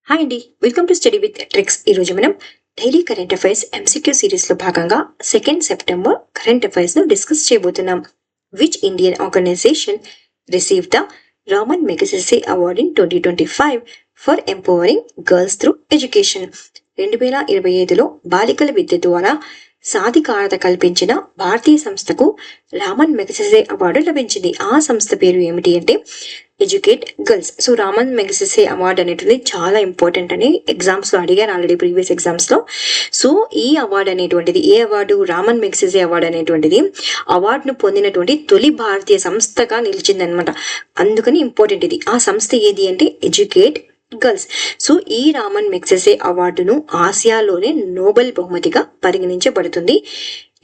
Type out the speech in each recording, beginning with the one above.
Hi అండి, welcome to study with tricks. ఈరోజు మనం డైలీ కరెంట్ అఫైర్స్ ఎంసీక్యూ సిరీస్లో భాగంగా 2 సెప్టెంబర్ కరెంట్ అఫైర్స్ను డిస్కస్ చేయబోతున్నాం. Which Indian organization receive the Raman Magsaysay award in 2025 for empowering girls through education? 2025లో బాలికల విద్య ద్వారా సాధికారత కల్పించిన భారతీయ సంస్థకు రామన్ మెగసెసే అవార్డు లభించింది. ఆ సంస్థ పేరు ఏమిటి అంటే educate girls. So Ramon Magsaysay award అనేటువంటి చాలా ఇంపార్టెంట్ అని ఎగ్జామ్స్ లో అడిగారు ఆల్రెడీ ప్రీవియస్ ఎగ్జామ్స్ లో. సో ఈ అవార్డు అనేటువంటిది ఏ అవార్డు? రామన్ మెగసెసే అవార్డు అనేటువంటిది అవార్డును పొందినటువంటి తొలి భారతీయ సంస్థగా నిలిచిందనమాట. అందుకని ఇంపార్టెంట్ ఇది. ఆ సంస్థ ఏది అంటే ఎడ్యుకేట్ గర్ల్స్. సో ఈ రామన్ మెగసెసే అవార్డును ఆసియాలోనే నోబెల్ బహుమతిగా పరిగణించబడుతుంది.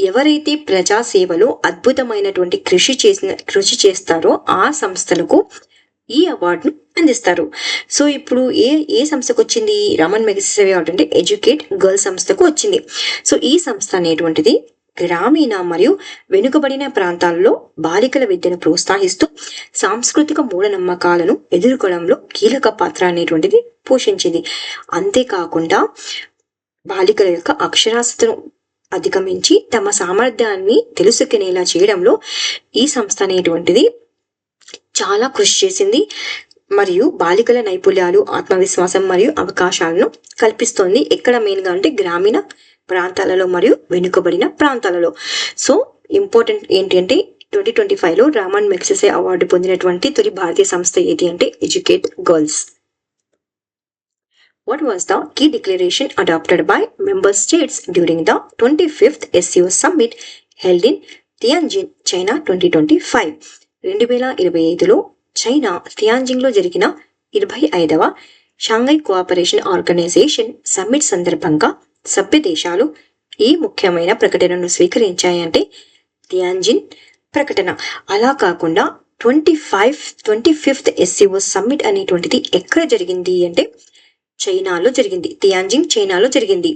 ఎవరైతే ప్రజా సేవలో అద్భుతమైనటువంటి కృషి చేస్తారో ఆ సంస్థలకు ఈ అవార్డును అందిస్తారు. సో ఇప్పుడు ఏ సంస్థకు వచ్చింది రామన్ మెగసెసే అవార్డు అంటే ఎడ్యుకేట్ గర్ల్స్ సంస్థకు వచ్చింది. సో ఈ సంస్థ అనేటువంటిది గ్రామీణ మరియు వెనుకబడిన ప్రాంతాల్లో బాలికల విద్యను ప్రోత్సహిస్తూ సాంస్కృతిక మూఢనమ్మకాలను ఎదుర్కోవడంలో కీలక పాత్ర అనేటువంటిది పోషించింది. అంతేకాకుండా బాలికల యొక్క అక్షరాస్యతను అధిగమించి తమ సామర్థ్యాన్ని తెలుసుకునేలా చేయడంలో ఈ సంస్థ అనేటువంటిది చాలా కృషి చేసింది మరియు బాలికల నైపుణ్యాలు, ఆత్మవిశ్వాసం మరియు అవకాశాలను కల్పిస్తోంది. ఎక్కడ మెయిన్గా అంటే గ్రామీణ ప్రాంతాలలో మరియు వెనుకబడిన ప్రాంతాలలో. సో ఇంపార్టెంట్ ఏంటి అంటే 2025లో రామన్ మెగసెసే అవార్డు పొందినటువంటి తొలి భారతీయ సంస్థ ఏది అంటే educate girls. What was the key declaration adopted by member states during the 25th SCO summit held in Tianjin, China 2025? 2025లో China తియాన్జిన్లో జరిగిన 25వ షాంఘై కోఆపరేషన్ ఆర్గనైజేషన్ సమ్మిట్ సందర్భంగా సభ్య దేశాలు ఈ ముఖ్యమైన ప్రకటనను స్వీకరించాయంటే తియాన్జిన్ ప్రకటన. అలా కాకుండా 25th SCO సమ్మిట్ అనేటువంటిది ఎక్కడ జరిగింది అంటే చైనాలో జరిగింది. తియాన్జిన్ చైనాలో జరిగింది.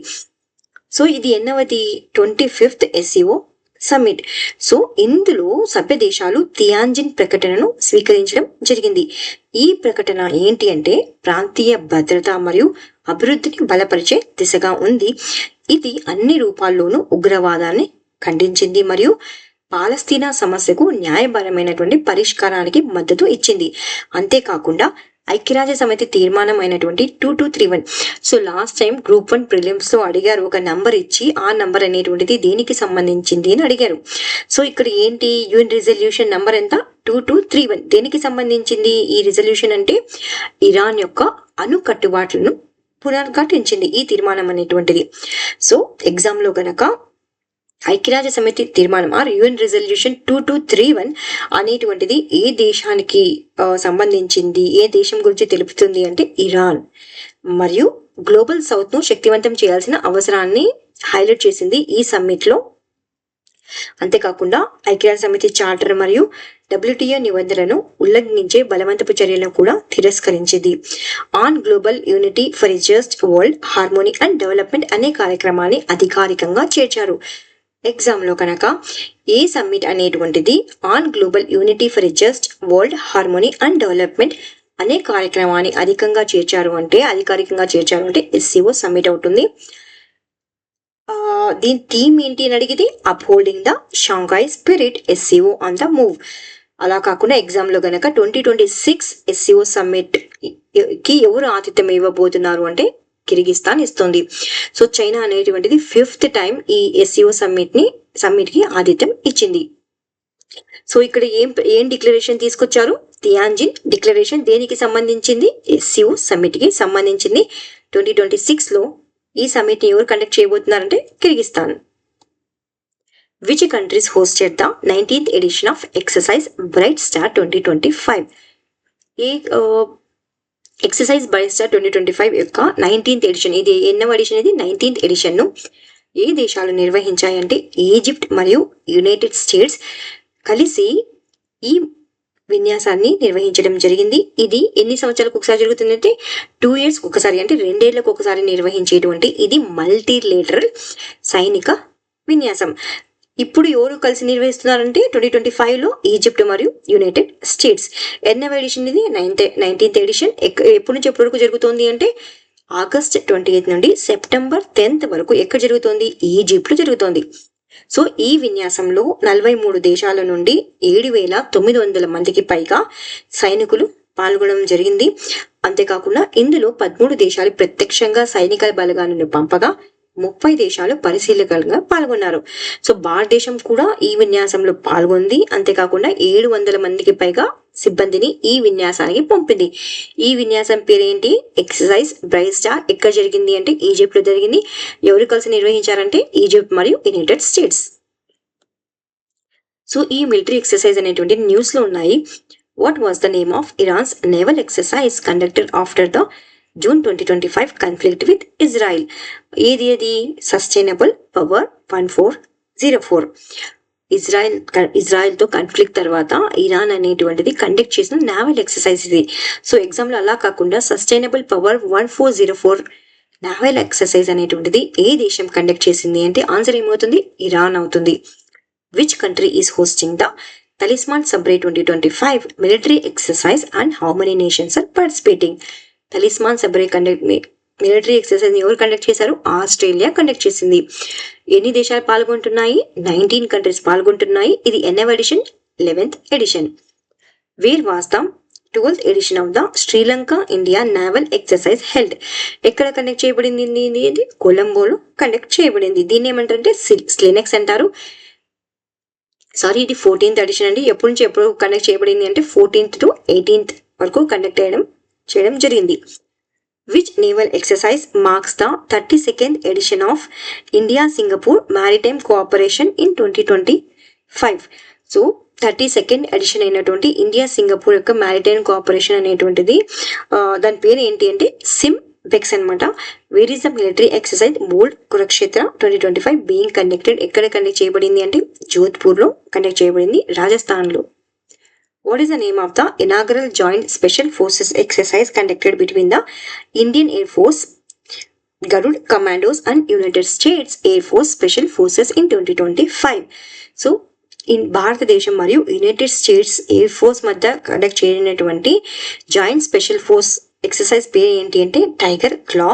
సో ఇది ఎన్నవది? 25th SCO summit. సో ఇందులో సభ్య దేశాలు తియాన్జిన్ ప్రకటనను స్వీకరించడం జరిగింది. ఈ ప్రకటన ఏంటి అంటే ప్రాంతీయ భద్రత మరియు అభివృద్ధిని బలపరిచే దిశగా ఉంది. ఇది అన్ని రూపాల్లోనూ ఉగ్రవాదాన్ని ఖండించింది మరియు పాలస్తీనా సమస్యకు న్యాయపరమైనటువంటి పరిష్కారానికి మద్దతు ఇచ్చింది. అంతేకాకుండా ఐక్యరాజ్య సమితి తీర్మానం అయినటువంటి 2231. So last time group 1 prelims లో అడిగారు, ఒక నంబర్ ఇచ్చి ఆ నంబర్ అనేటువంటిది దేనికి సంబంధించింది అని అడిగారు. సో ఇక్కడ ఏంటి యుఎన్ రిజల్యూషన్ నంబర్ ఎంత? 2231. దేనికి సంబంధించింది ఈ రిజల్యూషన్ అంటే ఇరాన్ యొక్క అణు కట్టుబాట్లను పునర్ఘటించింది ఈ తీర్మానం అనేటువంటిది. సో ఎగ్జామ్ లో గనక ఐక్యరాజ్య సమితి తీర్మానం ఆర్ యుఎన్ రిజల్యూషన్ 2231 అనేటువంటిది ఏ దేశానికి సంబంధించింది, ఏ దేశం గురించి తెలుపుతుంది అంటే ఇరాన్ మరియు గ్లోబల్ సౌత్ ను శక్తివంతం చేయాల్సిన అవసరాన్ని హైలైట్ చేసింది ఈ సమ్మిట్ లో. అంతేకాకుండా ఐక్యరాజ్య సమితి చార్టర్ మరియు WTO నిబంధనలను ఉల్లంఘించే బలవంతపు చర్యలను కూడా తిరస్కరించింది. On global unity for a just world harmony and development అనే కార్యక్రమాన్ని అధికారికంగా చేర్చారు. ఎగ్జామ్ లో కనుక ఏ సమ్మిట్ అనేటువంటిది on global unity for a just world harmony and development అనే కార్యక్రమాన్ని అధికారికంగా చేర్చారు అంటే SCO సమ్మిట్ అవుతుంది. దీని థీమ్ ఏంటి అని అడిగితే upholding the Shanghai spirit SCO on the move. అలా కాకుండా ఎగ్జామ్ లో గనక 2026 SCO సమ్మిట్ కి ఎవరు ఆతిథ్యం ఇవ్వబోతున్నారు అంటే కిర్గిస్తాన్ ఇస్తుంది. సో చైనా అనేటువంటిది 5th టైం ఈ SCO సమ్మిట్ కి ఆతిథ్యం ఇచ్చింది. సో ఇక్కడ ఏం డిక్లరేషన్ తీసుకొచ్చారు? తియాన్జిన్ డిక్లరేషన్. దేనికి సంబంధించింది? SCO సమ్మిట్ కి సంబంధించింది. 2026 లో ఈ సమ్మిట్ ని ఎవరు కండక్ట్ చేయబోతున్నారంటే Kyrgyzstan. Which countries hosted the 19th edition of exercise Bright Star 2025? Exercise Bright Star 2025 యొక్క 19th ఎడిషన్, ఇది ఎన్నవ ఎడిషన్? ఇది 19th ఎడిషన్ ను ఏ దేశాలు నిర్వహించాయంటే ఈజిప్ట్ మరియు యునైటెడ్ స్టేట్స్ కలిసి ఈ విన్యాసాన్ని నిర్వహించడం జరిగింది. ఇది ఎన్ని సంవత్సరాలకు ఒకసారి జరుగుతుందంటే 2 years ఒకసారి, అంటే 2 ఏళ్లకు ఒకసారి నిర్వహించేటువంటి ఇది మల్టీలేటరల్ సైనిక విన్యాసం. ఇప్పుడు ఎవరు కలిసి నిర్వహిస్తున్నారంటే 2025లో ఈజిప్ట్ మరియు యునైటెడ్ స్టేట్స్. ఎన్నవ ఎడిషన్ ఇది? 19th edition. ఎప్పటి నుంచి ఎప్పటి వరకు జరుగుతోంది అంటే ఆగస్ట్ 28 నుండి సెప్టెంబర్ 10 వరకు ఎక్కడ జరుగుతోంది? ఈజిప్ట్ లో జరుగుతోంది. సో ఈ విన్యాసంలో 43 దేశాల నుండి 7,900 మందికి పైగా సైనికులు పాల్గొనడం జరిగింది. అంతేకాకుండా ఇందులో 13 దేశాలు ప్రత్యక్షంగా సైనిక బలగాలను పంపగా 30 దేశాలు పరిశీలకులుగా పాల్గొన్నారు. సో భారతదేశం కూడా ఈ విన్యాసంలో పాల్గొంది. అంతేకాకుండా 700 మందికి పైగా సిబ్బందిని ఈ విన్యాసానికి పంపింది. ఈ విన్యాసం పేరేంటి? Exercise Bright star. ఎక్కడ జరిగింది అంటే ఈజిప్ట్ లో జరిగింది. ఎవరు కలిసి నిర్వహించారంటే ఈజిప్ట్ మరియు యునైటెడ్ స్టేట్స్. సో ఈ మిలిటరీ ఎక్సర్సైజ్ అనేటువంటి న్యూస్ లో ఉన్నాయి. What was the name of Iran's naval exercise conducted after the June 2025 conflict with Israel? ఏది అది? Sustainable power 1404. ఇజ్రాయెల్ తో కాన్ఫ్లిక్ట్ తర్వాత ఇరాన్ అనేటువంటిది కండక్ట్ చేసిన నావల్ ఎక్సర్సైజ్ ఇది. సో ఎగ్జామ్ లో అలా కాకుండా సస్టైనబుల్ పవర్ 1404 నావల్ ఎక్సర్సైజ్ అనేటువంటిది ఏ దేశం కండక్ట్ చేసింది అంటే ఆన్సర్ ఏమవుతుంది? ఇరాన్ అవుతుంది. Which country is hosting the Talisman Sabre 2025 military exercise and how many nations are participating? Talisman Sabre military exercise ఎవరు కండక్ట్ చేశారు? ఆస్ట్రేలియా కండక్ట్ చేసింది. ఎన్ని దేశాలు పాల్గొంటున్నాయి? 19 కంట్రీస్ పాల్గొంటున్నాయి. ఇది ఎన్నవ edition? 11th edition. Where was the 12th edition of the Sri Lanka India naval exercise held? ఎక్కడ కండక్ట్ చేయబడింది? ఇది కొలంబోలో కండక్ట్ చేయబడింది. దీన్ని ఏమంటారంటే స్లినెక్స్ అంటారు. సారీ, ఇది 14th ఎడిషన్ అండి. ఎప్పటి నుంచి ఎప్పుడు కండక్ట్ చేయబడింది అంటే 14th to 18th వరకు కండక్ట్ చేయడం జరిగింది. Which naval exercise marks the 32nd edition of India Singapore maritime cooperation in 2025? So 32nd edition అయినటువంటి ఇండియా సింగపూర్ యొక్క మ్యారిటైమ్ కోఆపరేషన్ అనేటువంటిది దాని పేరు ఏంటి అంటే సిమ్ బెక్స్ అనమాట. Where is the military exercise bold Kurukshetra 2025 being conducted? ఎక్కడ కండక్ట్ చేయబడింది అంటే జోధ్పూర్ లో కండక్ట్ చేయబడింది, రాజస్థాన్ లో. What is the name of the inaugural joint special forces exercise conducted between the Indian Air Force, Garud Commandos and United States Air Force Special Forces in 2025? So, భారతదేశం మరియు United states air force మధ్య conduct చేయనటువంటి joint special force exercise పేరు ఏంటి అంటే tiger క్లా.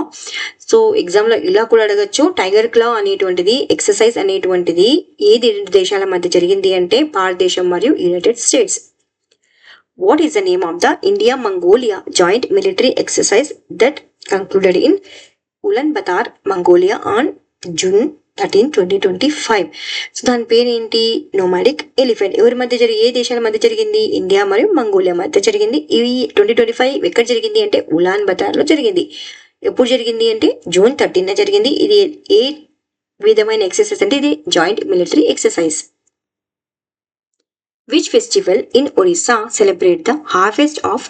So exam లో ఇలా కూడా అడగచ్చు. టైగర్ క్లా అనేటువంటిది ఎక్సర్సైజ్ అనేటువంటిది ఏ రెండు దేశాల మధ్య జరిగింది అంటే భారతదేశం మరియు United states. What is the name of the India-Mongolia joint military exercise that concluded in Ulaanbaatar, Mongolia on June 13, 2025? So దాని పేరు ఏంటి? Nomadic elephant. ఎవరి మధ్య ఏ దేశాల మధ్య జరిగింది? ఇండియా మరియు మంగోలియా మధ్య జరిగింది. ఇవి 2025 ఎక్కడ జరిగింది అంటే ఉలాన్బతార్ లో జరిగింది. ఎప్పుడు జరిగింది అంటే June 13 జరిగింది. ఇది ఏ విధమైన ఎక్సర్సైజ్ అంటే ఇది joint military exercise. Which festival in Orissa celebrate the harvest of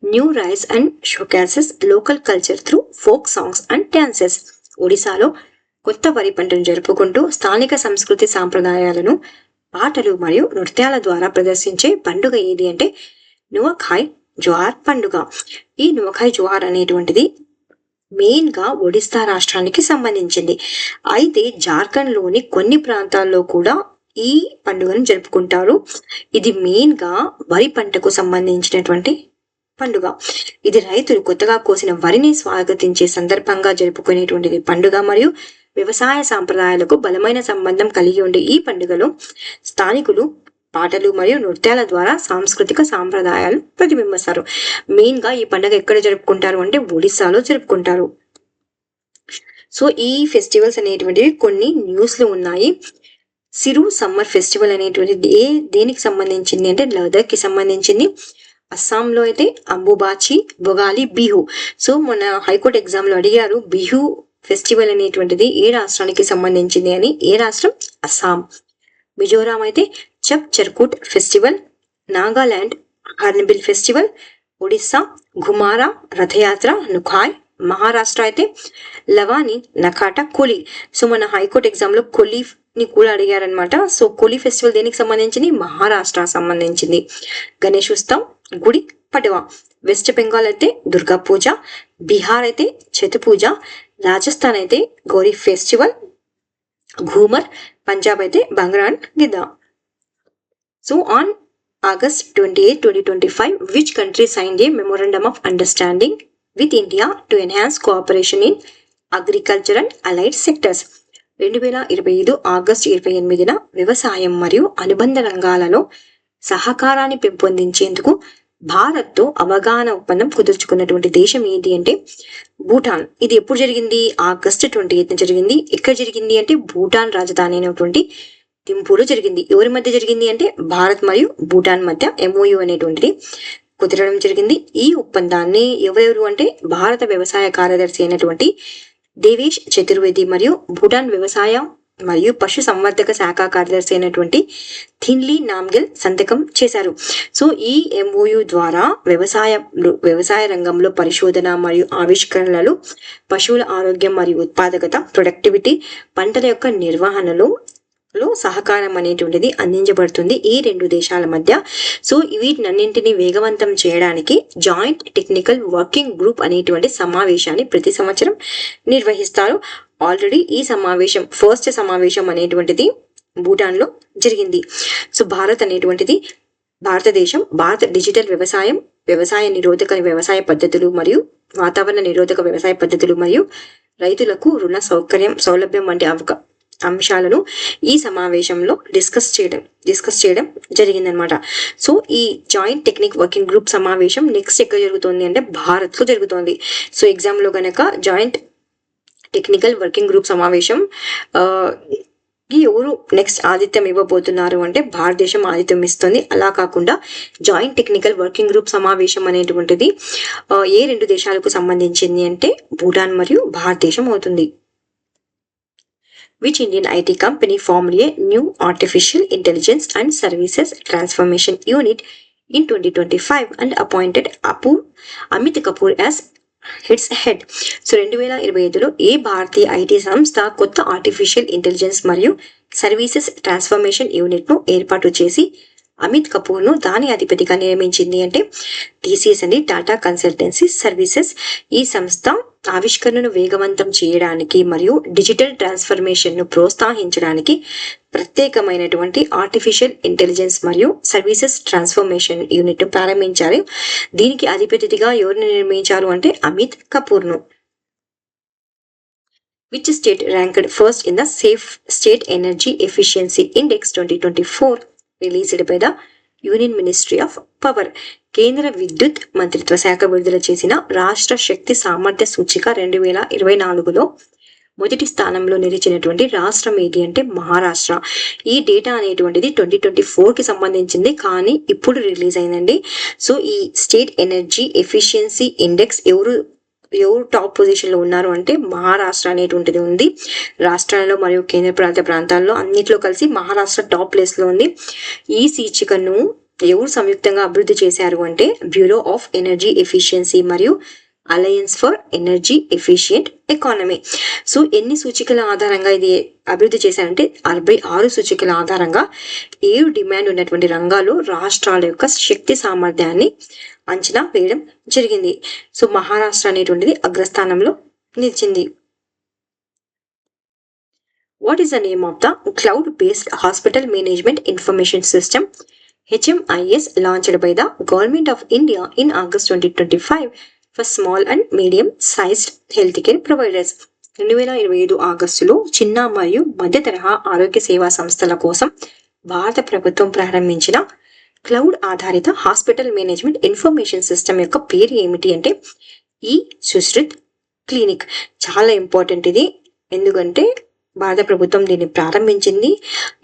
new rice and showcases local culture through folk songs and dances? ఒడిశాలో కొత్త వరి పంటను జరుపుకుంటూ స్థానిక సంస్కృతి సాంప్రదాయాలను పాటలు మరియు నృత్యాల ద్వారా ప్రదర్శించే పండుగ ఏది అంటే నువఖాయ్ జోహార్ పండుగ. ఈ నువఖాయ్ జోహార్ అనేటువంటిది మెయిన్ గా ఒడిశా రాష్ట్రానికి సంబంధించింది. అయితే జార్ఖండ్ లోని కొన్ని ప్రాంతాల్లో కూడా ఈ పండుగను జరుపుకుంటారు. ఇది మెయిన్ గా వరి పంటకు సంబంధించినటువంటి పండుగ. ఇది రైతులు కొత్తగా కోసిన వరిని స్వాగతించే సందర్భంగా జరుపుకునేటువంటిది పండుగ మరియు వ్యవసాయ సాంప్రదాయాలకు బలమైన సంబంధం కలిగి ఉండే ఈ పండుగలో స్థానికులు పాటలు మరియు నృత్యాల ద్వారా సాంస్కృతిక సాంప్రదాయాలు ప్రతిబింబిస్తారు. మెయిన్ గా ఈ పండుగ ఎక్కడ జరుపుకుంటారు అంటే ఒడిశాలో జరుపుకుంటారు. సో ఈ ఫెస్టివల్స్ అనేటువంటివి కొన్ని న్యూస్ లో ఉన్నాయి. సిరు సమ్మర్ ఫెస్టివల్ అనేటువంటిది దేనికి సంబంధించింది అంటే లదాఖ్ కి సంబంధించింది. అస్సాంలో అయితే అంబుబాచి, బొగాలి, బిహు. సో మొన్న హైకోర్టు ఎగ్జామ్ లో అడిగారు బిహు ఫెస్టివల్ అనేటువంటిది ఏ రాష్ట్రానికి సంబంధించింది అని. ఏ రాష్ట్రం? అస్సాం. మిజోరాం అయితే చక్ Kut festival, Nagaland Hornbill festival, Odisha Ghumura Rath Yatra Nuakhai, Maharashtra అయితే లవాని నఖాట కొలి. సో మన హైకోర్టు ఎగ్జామ్ లో కొలి ని కూడా అడిగారనమాట. సో కొలి ఫెస్టివల్ దేనికి సంబంధించింది? మహారాష్ట్ర సంబంధించింది. గణేష్ ఉత్సవ్, గుడి పడవ. వెస్ట్ బెంగాల్ అయితే దుర్గా పూజ, బీహార్ అయితే ఛత్ పూజ, రాజస్థాన్ అయితే గౌరీ ఫెస్టివల్, ఘూమర్, పంజాబ్ అయితే Bhangra Giddha. So on August 28, 2025, which country signed a memorandum of understanding with India to enhance cooperation in agriculture and allied sectors. 2025 August 28న వ్యవసాయం మరియు అనుబంధ రంగాలలో సహకారాన్ని పెంపొందించేందుకు భారత్తో అవగాహన ఒప్పందం కుదుర్చుకున్నటువంటి దేశం ఏంటి అంటే భూటాన్. ఇది ఎప్పుడు జరిగింది? ఆగస్టు 28న జరిగింది. ఎక్కడ జరిగింది అంటే భూటాన్ రాజధాని అయినటువంటి థింపూలో జరిగింది. ఎవరి మధ్య జరిగింది అంటే భారత్ మరియు భూటాన్ మధ్య MOU అనేటువంటిది కుదరడం జరిగింది. ఈ ఒప్పందాన్ని ఎవరెవరు అంటే భారత వ్యవసాయ కార్యదర్శి అయినటువంటి దేవేష్ చతుర్వేది మరియు భూటాన్ వ్యవసాయ మరియు పశు సంవర్ధక శాఖ కార్యదర్శి అయినటువంటి థిన్లీ నామ్గెల్ సంతకం చేశారు. సో ఈ MOU ద్వారా వ్యవసాయ రంగంలో పరిశోధన మరియు ఆవిష్కరణలు, పశువుల ఆరోగ్యం మరియు ఉత్పాదకత, ప్రొడక్టివిటీ, పంటల యొక్క నిర్వహణలో సహకారం అనేటువంటిది అందించబడుతుంది ఈ రెండు దేశాల మధ్య. సో వీటినన్నింటినీ వేగవంతం చేయడానికి జాయింట్ టెక్నికల్ వర్కింగ్ గ్రూప్ అనేటువంటి సమావేశాన్ని ప్రతి సంవత్సరం నిర్వహిస్తారు. ఆల్రెడీ ఈ సమావేశం ఫస్ట్ సమావేశం అనేటువంటిది భూటాన్లో జరిగింది. సో భారత డిజిటల్ వ్యవసాయ నిరోధక వ్యవసాయ పద్ధతులు మరియు వాతావరణ నిరోధక వ్యవసాయ పద్ధతులు మరియు రైతులకు రుణ సౌలభ్యం వంటి అంశాలను ఈ సమావేశంలో డిస్కస్ చేయడం జరిగిందనమాట. సో ఈ జాయింట్ టెక్నిక్ వర్కింగ్ గ్రూప్ సమావేశం నెక్స్ట్ ఎక్కడ జరుగుతుంది అంటే భారత్ లో జరుగుతుంది. సో ఎగ్జామ్ లో గనక జాయింట్ టెక్నికల్ వర్కింగ్ గ్రూప్ సమావేశం ఎవరు నెక్స్ట్ ఆతిథ్యం ఇవ్వబోతున్నారు అంటే భారతదేశం ఆతిథ్యం ఇస్తుంది. అలా కాకుండా జాయింట్ టెక్నికల్ వర్కింగ్ గ్రూప్ సమావేశం అనేటువంటిది ఏ రెండు దేశాలకు సంబంధించింది అంటే భూటాన్ మరియు భారతదేశం అవుతుంది. Which Indian IT company formed a new artificial intelligence and services transformation unit in 2025 and appointed Amit Kapoor as its head. So 2025లో ఏ భారతీయ IT సంస్థ కొత్త ఆర్టిఫిషియల్ ఇంటెలిజెన్స్ మరియు సర్వీసెస్ ట్రాన్స్ఫర్మేషన్ యూనిట్ ను ఏర్పాటు చేసి అమిత్ కపూర్ ను దాని అధిపతిగా నియమించింది అంటే TCS అండి, టాటా కన్సల్టెన్సీ సర్వీసెస్. ఈ సంస్థ ఆవిష్కరణను వేగవంతం చేయడానికి మరియు డిజిటల్ ట్రాన్స్ఫర్మేషన్ ను ప్రోత్సహించడానికి ప్రత్యేకమైనటువంటి ఆర్టిఫిషియల్ ఇంటెలిజెన్స్ మరియు సర్వీసెస్ ట్రాన్స్ఫర్మేషన్ యూనిట్ ను ప్రారంభించారు. దీనికి అధిపతిగా ఎవరిని నిర్మించారు అంటే అమిత్ కపూర్ ను. Which state ranked first in the Safe State Energy Efficiency Index 2024 released by the Union Ministry of Power? కేంద్ర విద్యుత్ మంత్రిత్వ శాఖ విడుదల చేసిన రాష్ట్ర శక్తి సామర్థ్య సూచిక 2024లో మొదటి స్థానంలో నిలిచినటువంటి రాష్ట్రం ఏది అంటే మహారాష్ట్ర. ఈ డేటా అనేటువంటిది 2024కి సంబంధించింది కానీ ఇప్పుడు రిలీజ్ అయిందండి. సో ఈ స్టేట్ ఎనర్జీ ఎఫిషియన్సీ ఇండెక్స్ ఎవరు టాప్ పొజిషన్ లో ఉన్నారు అంటే మహారాష్ట్ర అనేటువంటిది ఉంది. రాష్ట్రాలలో మరియు కేంద్ర ప్రాంతాల్లో అన్నిట్లో కలిసి మహారాష్ట్ర టాప్ ప్లేస్ లో ఉంది. ఈ సూచికను ఎవరు సంయుక్తంగా అభివృద్ధి చేశారు అంటే బ్యూరో ఆఫ్ ఎనర్జీ ఎఫిషియన్సీ మరియు alliance for energy efficient economy. So ఎన్ని సూచికల ఆధారంగా ఇది అభివృద్ధి చేశారంటే 66 సూచికల ఆధారంగా 7 డిమాండ్ ఉన్నటువంటి రంగాల్లో రాష్ట్రాల యొక్క శక్తి సామర్థ్యాన్ని అంచనా వేయడం జరిగింది. సో మహారాష్ట్ర అనేటువంటిది అగ్రస్థానంలో నిలిచింది. What is the name of the cloud based hospital management information system HMIS launched by the Government of India in August 2025 for small and medium sized healthcare providers? 2025 ఆగస్టులో చిన్న మరియు మధ్య తరహా ఆరోగ్య సేవా సంస్థల కోసం భారత ప్రభుత్వం ప్రారంభించిన క్లౌడ్ ఆధారిత హాస్పిటల్ మేనేజ్మెంట్ ఇన్ఫర్మేషన్ సిస్టమ్ యొక్క పేరు ఏమిటి అంటే ఈ సుశ్రుత్ క్లినిక్. చాలా ఇంపార్టెంట్ ఇది, ఎందుకంటే భారత ప్రభుత్వం దీన్ని ప్రారంభించింది.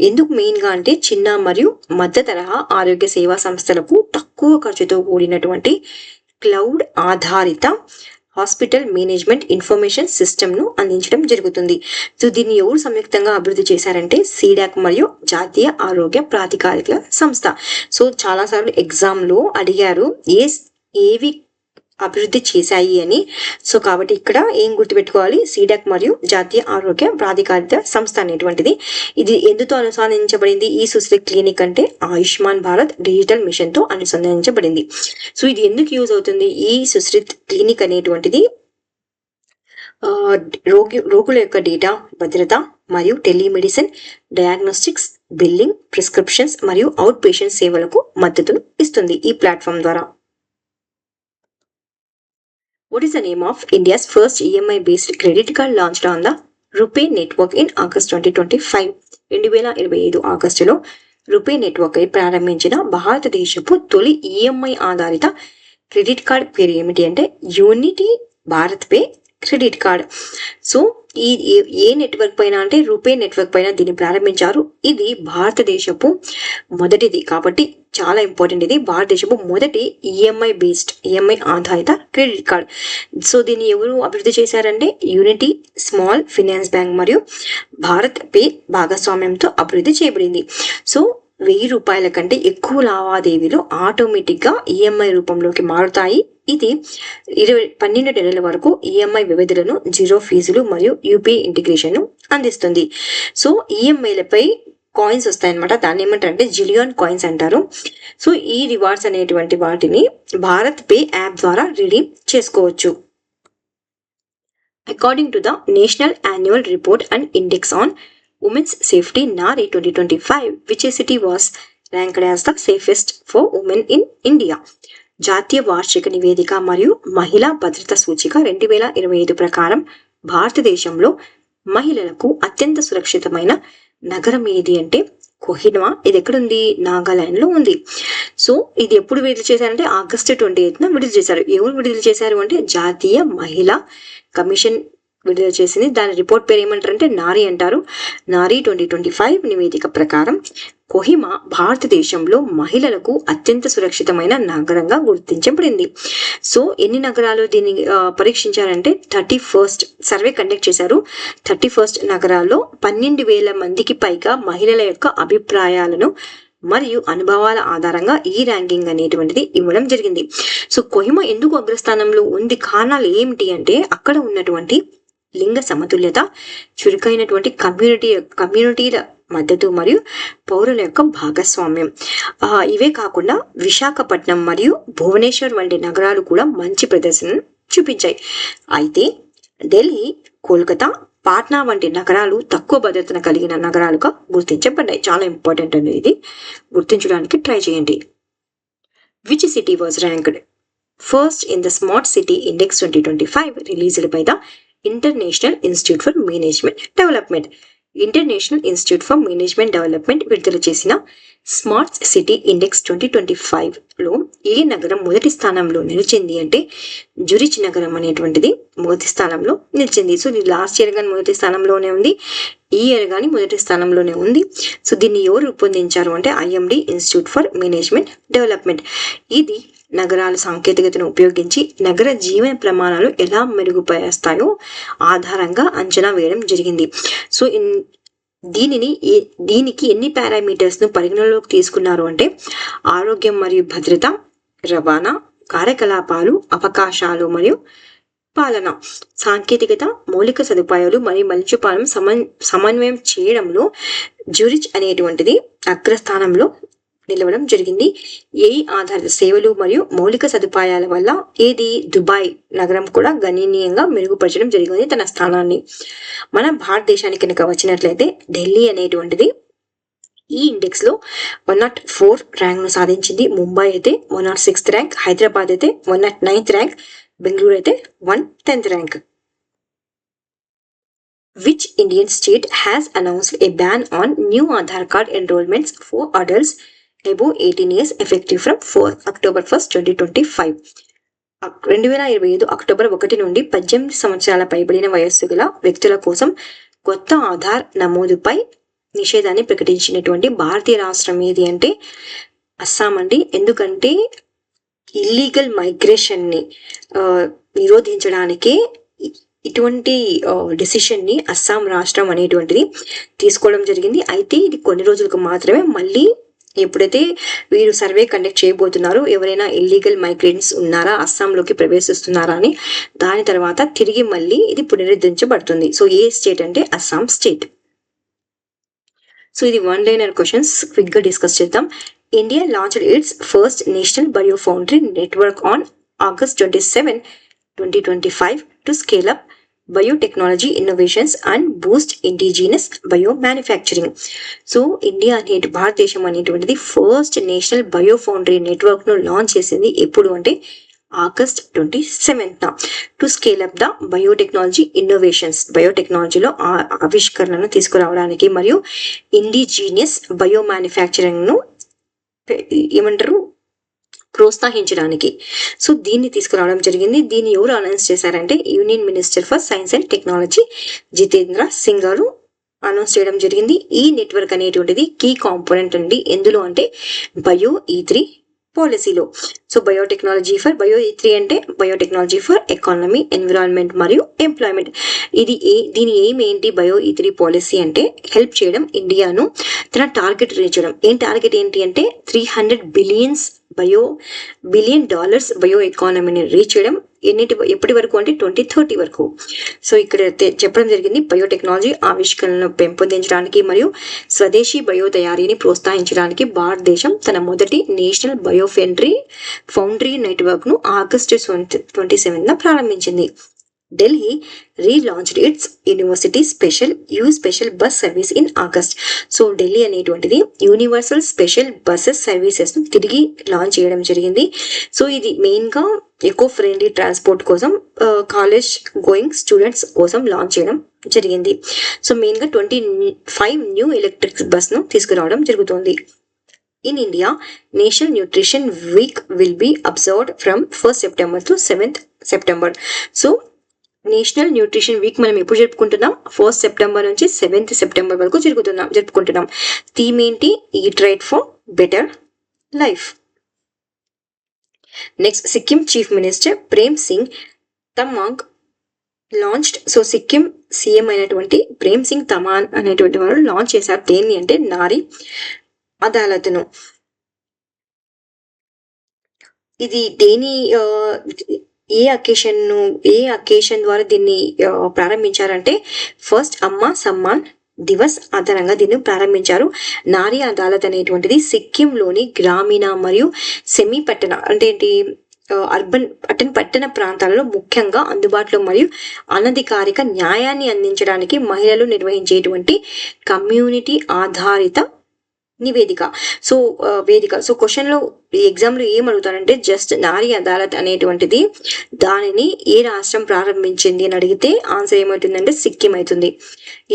ఎందుకు మెయిన్ గా అంటే చిన్న మరియు మధ్య తరహా ఆరోగ్య సేవా సంస్థలకు తక్కువ ఖర్చుతో కూడినటువంటి క్లౌడ్ ఆధారిత హాస్పిటల్ మేనేజ్మెంట్ ఇన్ఫర్మేషన్ సిస్టమ్ ను అందించడం జరుగుతుంది. సో దీన్ని ఎవరు సంయుక్తంగా అభివృద్ధి చేశారంటే సీడాక్ మరియు జాతీయ ఆరోగ్య ప్రాధికారిక సంస్థ. సో చాలా సార్లు ఎగ్జామ్ లో అడిగారు ఏవి అభివృద్ధి చేశాయి అని. సో కాబట్టి ఇక్కడ ఏం గుర్తుపెట్టుకోవాలి, సీడాక్ మరియు జాతీయ ఆరోగ్య ప్రాధికారిక సంస్థ అనేటువంటిది. ఇది ఎందుతో అనుసంధానించబడింది ఈ సుశ్రుత్ క్లినిక్ అంటే ఆయుష్మాన్ భారత్ డిజిటల్ మిషన్ తో అనుసంధానించబడింది. సో ఇది ఎందుకు యూజ్ అవుతుంది ఈ సుశ్రుత్ క్లినిక్ అనేటువంటిది రోగుల యొక్క డేటా భద్రత మరియు టెలిమెడిసిన్, డయాగ్నోస్టిక్స్, బిల్లింగ్, ప్రిస్క్రిప్షన్స్ మరియు అవుట్ పేషెంట్ సేవలకు మద్దతును ఇస్తుంది ఈ ప్లాట్ఫామ్ ద్వారా. What is the name of India's first EMI-based credit card launched on the RuPay network in August 2025? 2025 ఆగస్టులో రూపే నెట్వర్క్ ప్రారంభించిన భారతదేశపు తొలి ఈఎంఐ ఆధారిత క్రెడిట్ కార్డ్ పేరు ఏమిటి అంటే unity Bharat pay credit card. So ఈ ఏ నెట్వర్క్ పైన అంటే రూపే నెట్వర్క్ పైన దీన్ని ప్రారంభించారు. ఇది భారతదేశపు మొదటిది కాబట్టి చాలా ఇంపార్టెంట్. ఇది భారతదేశపు మొదటి ఈఎంఐ ఆధారిత క్రెడిట్ కార్డ్. సో దీన్ని ఎవరు అభివృద్ధి చేశారంటే యూనిటీ స్మాల్ ఫైనాన్స్ బ్యాంక్ మరియు భారత్ పే భాగస్వామ్యంతో అభివృద్ధి చేయబడింది. సో 1000 రూపాయల కంటే ఎక్కువ లావాదేవీలు ఆటోమేటిక్గా ఈఎంఐ రూపంలోకి మారుతాయి. ఇది 12 నెలల వరకు ఈఎంఐ వ్యవధులను, జీరో ఫీజులు మరియు యూపీఐ ఇంటిగ్రేషన్ అందిస్తుంది. సో ఈఎంఐలపై కాయిన్స్ వస్తాయన్నమాట. దాన్ని ఏమంటారంటే జిలియన్ కాయిన్స్ అంటారు. సో ఈ రివార్డ్స్ అనేటువంటి వాటిని భారత్ పే యాప్ ద్వారా రిడీమ్ చేసుకోవచ్చు. According to the national annual report and index on women's safety Nari 2025, which city was ranked as the safest for women in India? జాతీయ వార్షిక నివేదిక మరియు మహిళా భద్రత సూచిక 2025 ప్రకారం భారతదేశంలో మహిళలకు అత్యంత సురక్షితమైన నగరం ఏది అంటే కోహిమా. ఇది ఎక్కడుంది? నాగాలాండ్ లో ఉంది. సో ఇది ఎప్పుడు విడుదల చేశారంటే August 28న విడుదల చేశారు. ఎవరు విడుదల చేశారు అంటే జాతీయ మహిళా కమిషన్ విడుదల చేసింది. దాని రిపోర్ట్ పేరు ఏమంటారంటే నారీ అంటారు. నారీ 2025 నివేదిక ప్రకారం కోహిమా భారతదేశంలో మహిళలకు అత్యంత సురక్షితమైన నగరంగా గుర్తించబడింది. సో ఎన్ని నగరాలు దీన్ని పరీక్షించారంటే 31st సర్వే కండక్ట్ చేశారు. 31st నగరాల్లో 12,000 మందికి పైగా మహిళల యొక్క అభిప్రాయాలను మరియు అనుభవాల ఆధారంగా ఈ ర్యాంకింగ్ అనేటువంటిది ఇవ్వడం జరిగింది. సో కోహిమా ఎందుకు అగ్రస్థానంలో ఉంది? కారణాలు ఏమిటి అంటే అక్కడ ఉన్నటువంటి లింగ సమతుల్యత, చురుకైనటువంటి కమ్యూనిటీల మద్దతు మరియు పౌరుల యొక్క భాగస్వామ్యం. ఇవే కాకుండా విశాఖపట్నం మరియు భువనేశ్వర్ వంటి నగరాలు కూడా మంచి ప్రదర్శనను చూపించాయి. అయితే ఢిల్లీ, కోల్కతా, పాట్నా వంటి నగరాలు తక్కువ భద్రతను కలిగిన నగరాలుగా గుర్తించబడ్డాయి. చాలా ఇంపార్టెంట్ అండి, ఇది గుర్తించడానికి ట్రై చేయండి. Which city was ranked first in the smart city index 2025 released by the international institute for management development. International institute for management development విడుదల చేసిన స్మార్ట్ సిటీ ఇండెక్స్ 2025లో ఏ నగరం మొదటి స్థానంలో నిలిచింది అంటే జురిచ్ నగరం అనేటువంటిది మొదటి స్థానంలో నిలిచింది. సో ఇది లాస్ట్ ఇయర్ కానీ మొదటి స్థానంలోనే ఉంది, ఈ ఇయర్ కానీ మొదటి స్థానంలోనే ఉంది. సో దీన్ని ఎవరు రూపొందించారు అంటే IMD institute for management development. ఇది నగరాల సాంకేతికతను ఉపయోగించి నగర జీవన ప్రమాణాలు ఎలా మెరుగుపరుస్తాయో ఆధారంగా అంచనా వేయడం జరిగింది. సో దీనికి ఎన్ని పారామీటర్స్ ను పరిగణలోకి తీసుకున్నారు అంటే ఆరోగ్యం మరియు భద్రత, రవాణా, కార్యకలాపాలు, అవకాశాలు మరియు పాలన, సాంకేతికత, మౌలిక సదుపాయాలు మరియు మలిచిపాలన సమన్వయం చేయడంలో జ్యూరిచ్ అనేటువంటిది అగ్రస్థానంలో నిలవడం జరిగింది. ఏఐ ఆధారిత సేవలు మరియు మౌలిక సదుపాయాల వల్ల ఏది దుబాయ్ నగరం కూడా గణనీయంగా మెరుగుపరచడం జరిగింది తన స్థానాన్ని. మన భారతదేశానికి కనుక వచ్చినట్లయితే ఢిల్లీ అనేటువంటిది ఈ ఇండెక్స్ లో 104 ర్యాంక్ ను సాధించింది. ముంబై అయితే 106th ర్యాంక్, హైదరాబాద్ అయితే 109th ర్యాంక్, బెంగళూరు అయితే 110th rank. Which Indian state has announced a ban on new Aadhaar card enrollments for adults above 18 years effective from October 1st, 2025? 2025 October 1 నుండి 18 సంవత్సరాల పైబడిన వయస్సు గల వ్యక్తుల కోసం కొత్త ఆధార్ నమోదుపై నిషేధాన్ని ప్రకటించినటువంటి భారతీయ రాష్ట్రం ఏది అంటే అస్సాం అండి. ఎందుకంటే ఇల్లీగల్ మైగ్రేషన్ ని నిరోధించడానికే ఇటువంటి డెసిషన్ ని అస్సాం రాష్ట్రం అనేటువంటిది తీసుకోవడం జరిగింది. అయితే ఇది కొన్ని రోజులకు మాత్రమే. మళ్ళీ ఎప్పుడైతే వీరు సర్వే కండక్ట్ చేయబోతున్నారు ఎవరైనా ఇల్లీగల్ మైగ్రెంట్స్ ఉన్నారా, అస్సాంలోకి ప్రవేశిస్తున్నారా అని, దాని తర్వాత తిరిగి మళ్ళీ ఇది పునరుద్ధరించబడుతుంది. సో ఏ స్టేట్ అంటే అస్సాం స్టేట్. సో ఇది 1-liner క్వశ్చన్స్ క్విక్ గా డిస్కస్ చేద్దాం. India launched its first national bio foundry network on August 27, 2025 to scale up biotechnology innovations and boost indigenous bio manufacturing. So India భారతదేశం అనేటువంటిది first national bio foundry network ను launch చేసింది ఎప్పుడు అంటే August 27th to scale up the biotechnology innovations. బయోటెక్నాలజీలో ఆవిష్కరణను తీసుకురావడానికి మరియు ఇండిజీనియస్ బయో మ్యానుఫ్యాక్చరింగ్ ను ఏమంటారు ప్రోత్సహించడానికి. సో దీన్ని తీసుకురావడం జరిగింది. దీన్ని ఎవరు అనౌన్స్ చేశారంటే union minister for science and technology Jitendra Singh గారు అనౌన్స్ చేయడం జరిగింది. ఈ నెట్వర్క్ అనేటువంటిది కీ కాంపోనెంట్ అండి. ఎందులో అంటే బయో E3 పాలసీలో. So biotechnology for bio E3 అంటే బయోటెక్నాలజీ ఫర్ ఎకానమీ, ఎన్విరాన్మెంట్ మరియు ఎంప్లాయ్మెంట్. దీని ఎయిమ్ ఏంటి? బయో E3 పాలసీ అంటే హెల్ప్ చేయడం ఇండియాను తన టార్గెట్ రీచ్ చేయడం. టార్గెట్ ఏంటి అంటే $300 బిలియన్ బయో ఎకానమీని రీచ్ చేయడం. ఎప్పటి వరకు అంటే 2030 వరకు. సో ఇక్కడ చెప్పడం జరిగింది బయోటెక్నాలజీ ఆవిష్కరణను పెంపొందించడానికి మరియు స్వదేశీ బయో తయారీని ప్రోత్సహించడానికి భారతదేశం తన మొదటి నేషనల్ బయో ఫౌండరీ నెట్వర్క్ ను ఆగస్టు 27న ప్రారంభించింది. Delhi relaunched its university special bus service in August. So Delhi అనేటువంటిది యూనివర్సల్ స్పెషల్ బస్సెస్ సర్వీసెస్ ను తిరిగి లాంచ్ చేయడం జరిగింది. సో ఇది మెయిన్ గా ఎకో ఫ్రెండ్లీ ట్రాన్స్పోర్ట్ కోసం కాలేజ్ గోయింగ్ స్టూడెంట్స్ కోసం లాంచ్ చేయడం జరిగింది. సో మెయిన్ గా 25 న్యూ ఎలక్ట్రిక్ బస్ ను తీసుకురావడం జరుగుతుంది. In India, National Nutrition Week will be observed from 1st September to 7th September. So national nutrition week మనం ఎప్పుడు జరుపుకుంటున్నాం? 1st September నుంచి 7th September వరకు జరుపుకుంటున్నాం. థీమ్ ఏంటి? Eat right for better life. Next, Sikkim chief minister Prem Singh Tamang launched. So Sikkim CM అయినటువంటి ప్రేమ్ సింగ్ తమాంగ్ అనేటువంటి వారు లాంచ్ చేశారు. దేన్ని అంటే నారీ అదాలత్ను. ఇది ఏ అకేషన్ ద్వారా దీన్ని ప్రారంభించారంటే ఫస్ట్ అమ్మ సమ్మాన్ దివస్ ఆధారంగా దీన్ని ప్రారంభించారు. నారీ అదాలత్ అనేటువంటిది సిక్కింలోని గ్రామీణ మరియు సెమీ పట్టణ అంటే ఏంటి అర్బన్ పట్టణ ప్రాంతాలలో ముఖ్యంగా అందుబాటులో మరియు అనధికారిక న్యాయాన్ని అందించడానికి మహిళలు నిర్వహించేటువంటి కమ్యూనిటీ ఆధారిత నివేదిక. వేదిక. సో క్వశ్చన్ లో ఎగ్జామ్ లో ఏం అడుగుతారంటే జస్ట్ నారీ అదాలత్ అనేటువంటిది దానిని ఏ రాష్ట్రం ప్రారంభించింది అని అడిగితే ఆన్సర్ ఏమవుతుందంటే సిక్కిం అవుతుంది.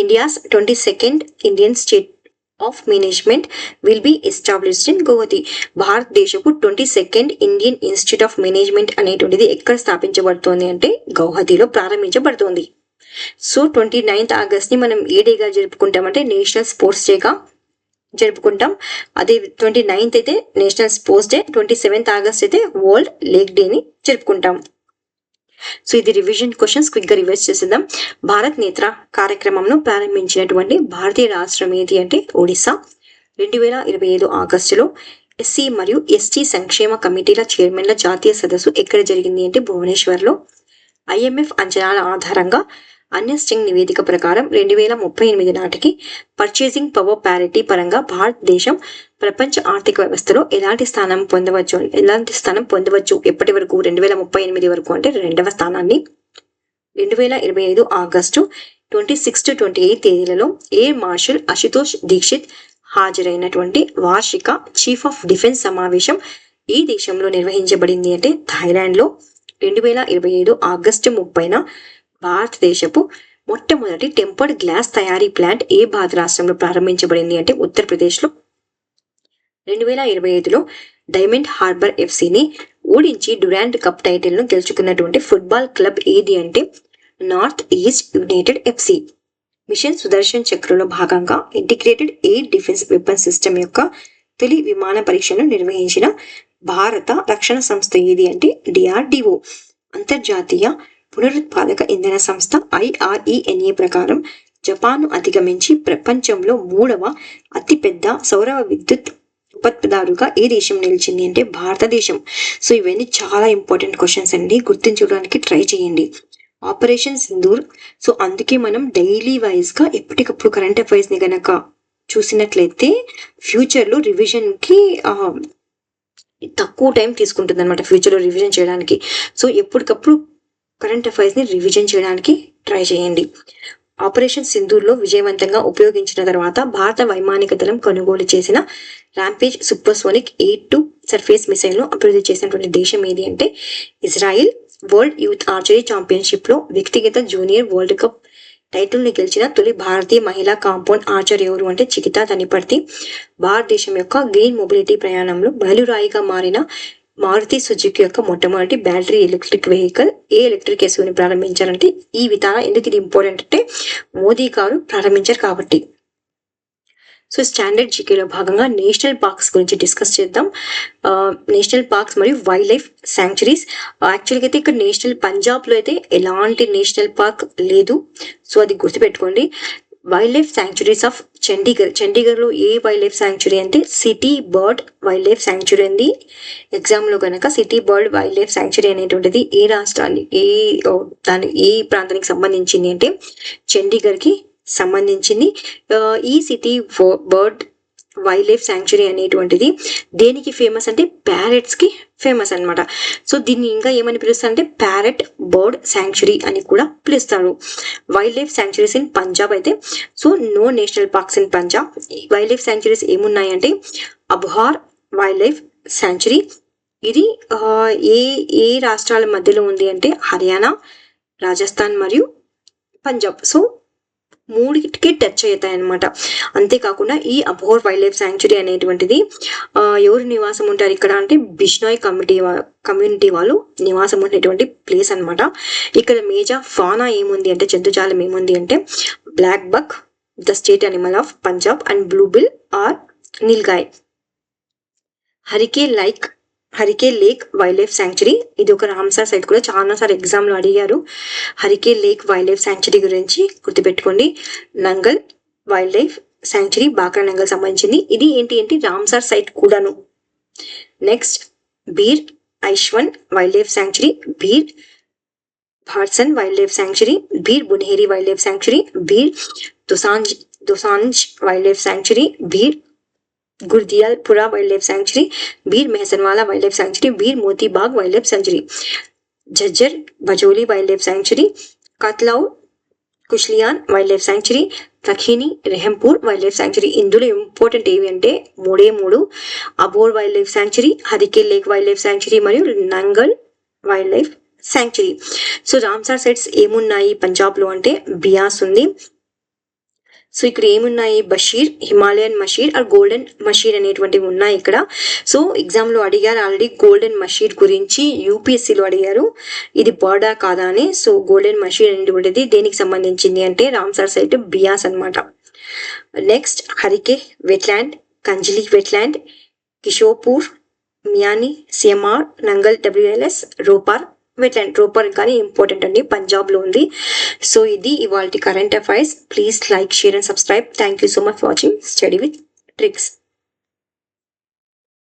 India's 22nd Indian state of management will be established in Guwahati. భారతదేశపు 22nd Indian institute of management అనేటువంటిది ఎక్కడ స్థాపించబడుతోంది అంటే గౌహతిలో ప్రారంభించబడుతోంది. సో 29th ఆగస్ట్ ని మనం ఏ డేగా జరుపుకుంటామంటే నేషనల్ స్పోర్ట్స్ డేగా జరుపుకుంటాం. అదే 29th అయితే national sports day, 27th August అయితే వరల్డ్ లేక్ డేని జరుపుకుంటాం. సో ఇది రివిజన్ క్వశ్చన్స్ క్విక్ గా రివైజ్ చేసేద్దాం. భారత్ నేత్ర కార్యక్రమంను ప్రారంభించినటువంటి భారతీయ రాష్ట్రం ఏది అంటే ఒడిశా. 2025 ఆగస్టులో ఎస్సీ మరియు ఎస్టీ సంక్షేమ కమిటీల చైర్మన్ల జాతీయ సదస్సు ఎక్కడ జరిగింది అంటే భువనేశ్వర్లో. IMF అంచనాల ఆధారంగా అన్యస్టింగ్ నివేదిక ప్రకారం 2038 నాటికి పర్చేసింగ్ పవర్ ప్యారిటీ పరంగా భారతదేశం ప్రపంచ ఆర్థిక వ్యవస్థలో ఎలాంటి స్థానం పొందవచ్చు ఎప్పటి వరకు? 2038 వరకు అంటే 2వ స్థానాన్ని. 2025 ఆగస్టు 26 to 28 తేదీలలో ఎయిర్ మార్షల్ అశుతోష్ దీక్షిత్ హాజరైనటువంటి వార్షిక చీఫ్ ఆఫ్ డిఫెన్స్ సమావేశం ఈ దేశంలో నిర్వహించబడింది అంటే థాయిలాండ్ లో. 2025 ఆగస్టు 30న భారతదేశపు మొట్టమొదటి టెంపర్డ్ గ్లాస్ తయారీ ప్లాంట్ ఏ భారత రాష్ట్రంలో ప్రారంభించబడింది అంటే ఉత్తరప్రదేశ్లో. 2025లో డైమండ్ హార్బర్ FCని ఓడించి డ్యూరాండ్ కప్ టైటిల్ ను గెలుచుకున్నటువంటి ఫుట్బాల్ క్లబ్ ఏది అంటే North East United FC. Mission Sudarshan చక్రలో భాగంగా integrated air defence weapon system యొక్క తొలి విమాన పరీక్షను నిర్వహించిన భారత రక్షణ సంస్థ ఏది అంటే DRDO. అంతర్జాతీయ పునరుత్పాదక ఇంధన సంస్థ IRENA ప్రకారం జపాన్ను అధిగమించి ప్రపంచంలో 3వ అతిపెద్ద సౌర విద్యుత్ ఉత్పత్తిదారుగా ఏ దేశం నిలిచింది అంటే భారతదేశం. సో ఇవన్నీ చాలా ఇంపార్టెంట్ క్వశ్చన్స్ అండి, గుర్తించడానికి ట్రై చేయండి. ఆపరేషన్ సింధూర్. సో అందుకే మనం డైలీ వైజ్ గా ఎప్పటికప్పుడు కరెంట్ అఫైర్స్ ని గనక చూసినట్లయితే ఫ్యూచర్ లో రివిజన్ కి తక్కువ టైం తీసుకుంటుంది అనమాట ఫ్యూచర్ లో రివిజన్ చేయడానికి. సో ఎప్పటికప్పుడు కరెంట్ అఫైర్స్ ని రివిజన్ చేయడానికి ట్రై చేయండి. ఆపరేషన్ సింధూర్లో విజయవంతంగా ఉపయోగించిన తర్వాత భారత వైమానిక దళం కొనుగోలు చేసిన rampage supersonic A2 surface missile ను అభివృద్ధి చేసినటువంటి దేశం ఏది అంటే Israel. World youth archery championship లో వ్యక్తిగత జూనియర్ వరల్డ్ కప్ టైటిల్ ని గెలిచిన తొలి భారతీయ మహిళా కాంపౌండ్ ఆర్చర్ ఎవరు అంటే చికితా తనిపర్తి. భారతదేశం యొక్క గ్రీన్ మొబిలిటీ ప్రయాణంలో బయలురాయిగా మారిన మారుతి సుజుకి యొక్క మొట్టమొదటి బ్యాటరీ ఎలక్ట్రిక్ వెహికల్ ఏ ఎలక్ట్రిక్ ఎస్యూని ప్రారంభించారంటే ఈ విధానం. ఎందుకు ఇది ఇంపార్టెంట్ అంటే మోదీ గారు ప్రారంభించారు కాబట్టి. సో స్టాండర్డ్ జీకేలో భాగంగా నేషనల్ పార్క్స్ గురించి డిస్కస్ చేద్దాం. నేషనల్ పార్క్స్ మరియు వైల్డ్ లైఫ్ శాంక్చురీస్. యాక్చువల్గా అయితే ఇక్కడ పంజాబ్లో అయితే ఎలాంటి నేషనల్ పార్క్ లేదు, సో అది గుర్తుపెట్టుకోండి. వైల్డ్ లైఫ్ శాంక్చురీస్ ఆఫ్ చండీగఢ్లో ఏ వైల్డ్ లైఫ్ శాంక్చురీ అంటే city bird wild life sanctuary ఉంది. ఎగ్జామ్లో కనుక city bird wild life sanctuary అనేటువంటిది ఏ రాష్ట్రాన్ని ఏ ప్రాంతానికి సంబంధించింది అంటే చండీగఢ్కి సంబంధించింది. ఈ city bird wild life sanctuary అనేటువంటిది దేనికి ఫేమస్ అంటే ప్యారెట్స్ కి ఫేమస్ అనమాట. సో దీన్ని ఇంకా ఏమని పిలుస్తారు అంటే ప్యారెట్ బర్డ్ శాంక్చురీ అని కూడా పిలుస్తారు. Wildlife sanctuaries in Punjab అయితే so no national parks in Punjab. Wildlife sanctuaries ఏమున్నాయంటే అబ్హార్ వైల్డ్ లైఫ్ శాంక్చురీ. ఇది ఏ రాష్ట్రాల మధ్యలో ఉంది అంటే హర్యానా, రాజస్థాన్ మరియు పంజాబ్. సో మూడిటికి టచ్ అవుతాయి అనమాట. అంతేకాకుండా ఈ అబోర్ వైల్డ్ లైఫ్ శాంక్చురీ అనేటువంటిది ఎవరు నివాసం ఉంటారు ఇక్కడ అంటే బిష్నాయ్ కమ్యూనిటీ వాళ్ళు నివాసం ఉండేటువంటి ప్లేస్ అనమాట. ఇక్కడ మేజర్ ఫానా ఏముంది అంటే జంతుజాలం ఏముంది అంటే blackbuck, the state animal of Punjab, and blue bull or nilgai. Harike lake wild life sanctuary. ఇది ఒక రామ్సార్ సైట్ కూడా చాలా సార్లు ఎగ్జామ్ లో అడిగారు. Harike lake wild life sanctuary గురించి గుర్తుపెట్టుకోండి. Nangal wild life sanctuary Bhakra Nangal సంబంధించింది. ఇది ఏంటి అంటే రామ్సార్ సైట్ కూడాను. Next Bir Aishwan wild life sanctuary, Bir Bhadson wild life sanctuary, Bir Bunerheri wild life sanctuary, Bir Dosanjh wild life sanctuary, Bir Gurdialpura wild life sanctuary, Bir Mehaswala wild life sanctuary, Bir Moti Bagh wild life sanctuary, Jhajjar Bachauli wild life sanctuary, Kathlaur Kushlian wild life sanctuary, Takhni Rehmapur wild life sanctuary. ఇందులో important ఏవి అంటే మూడు Abohar wild life sanctuary, Harike lake wild life sanctuary మరియు Nangal wild life sanctuary. So Ramsar sites ఏమున్నాయి పంజాబ్ లో అంటే బియాస్ ఉంది. So ఇక్కడ ఏమున్నాయి బషీర్, Himalayan mahseer or golden mahseer అనేటువంటివి ఉన్నాయి ఇక్కడ. సో ఎగ్జామ్ లో అడిగారు ఆల్రెడీ గోల్డెన్ మషీర్ గురించి, యూపీఎస్సీలో అడిగారు ఇది బర్డా కాదా అని. సో గోల్డెన్ మషీర్ అనేటువంటిది దేనికి సంబంధించింది అంటే రామ్సార్ సైట్ బియాస్ అనమాట. Next Harike wetland, Kanjli wetland, Keshopur, Miani, C M R, Nangal WLS, Ropar wetland. Ropar కానీ ఇంపార్టెంట్ అండి, పంజాబ్ లో ఉంది. సో ఇది ఇవాల్టి current affairs. Please like, share and subscribe. Thank you so much for watching study with tricks.